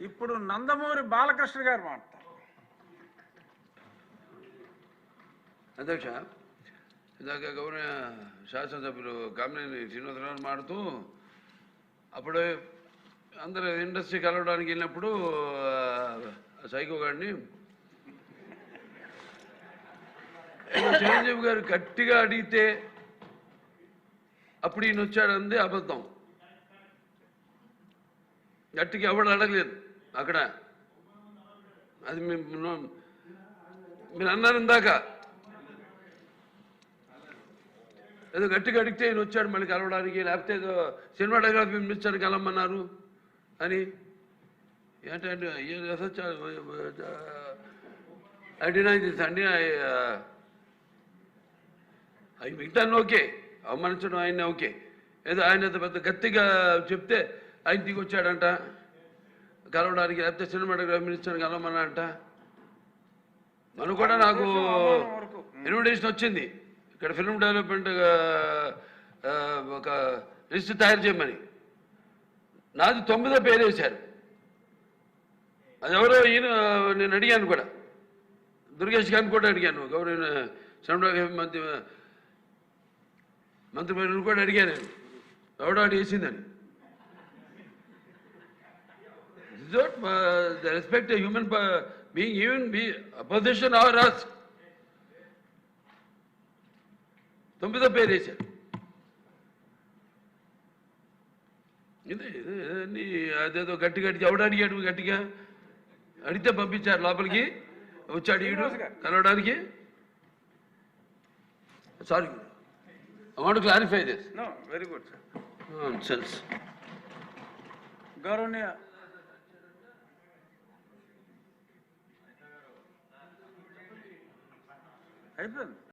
ఇప్పుడు నందమూరి బాలకృష్ణ గారు మాట్లాడతారు. అధ్యక్ష, ఇందాక గౌరవ శాసనసభ్యులు కామినేని శ్రీనివాసరావు మాడుతూ అప్పుడే అందరూ ఇండస్ట్రీ కలవడానికి వెళ్ళినప్పుడు సైకో గారిని చిరంజీవి గారు గట్టిగా అడిగితే అప్పుడు ఈయన వచ్చాడంది అబద్ధం. గట్టిగా ఎవడు అడగలేదు అక్కడ. అది మీరు అన్నారు ఇందాక, ఏదో గట్టిగా అడిగితే ఈయన వచ్చాడు మళ్ళీ కలవడానికి, లేకపోతే ఏదో సినిమాటోగ్రఫీ మినిస్టర్ కలవమన్నారు అని. ఏంటంటే ఐ డినై దిస్ అండి. అవి మిగతా ఓకే, అవమానించడం ఆయన ఓకే. ఏదో ఆయన పెద్ద గట్టిగా చెప్తే ఆయన దిగి వచ్చాడంట కలవడానికి, లేకపోతే సినిమాటోగ్రఫీ మినిస్టర్ కలవమన్నారంట. మనం కూడా నాకు ఇన్విటేషన్ వచ్చింది ఇక్కడ ఫిల్మ్ డెవలప్మెంట్ ఒక లిస్ట్ తయారు చేయమని. నాది 9వ పేరు వేశారు. అది ఎవరో ఈయన నేను అడిగాను కూడా, దుర్గేష్ గారిని కూడా అడిగాను, గౌరవ సినిమాటోగ్రఫీ మంత్రి కూడా అడిగాను నేను, ఎవడో వేసిందని. The respect a human being, even be opposition or us. 9వ పేరు వేశారు. ఇదే అదేదో గట్టి ఎవడు అడిగాడు, గట్టిగా అడిగితే పంపించారు లోపలికి. వచ్చాడు ఈడు కలవడానికి. Sorry, I want to clarify this. No, very good, sir. Nonsense. గౌరవనీయ అయిపోయింది.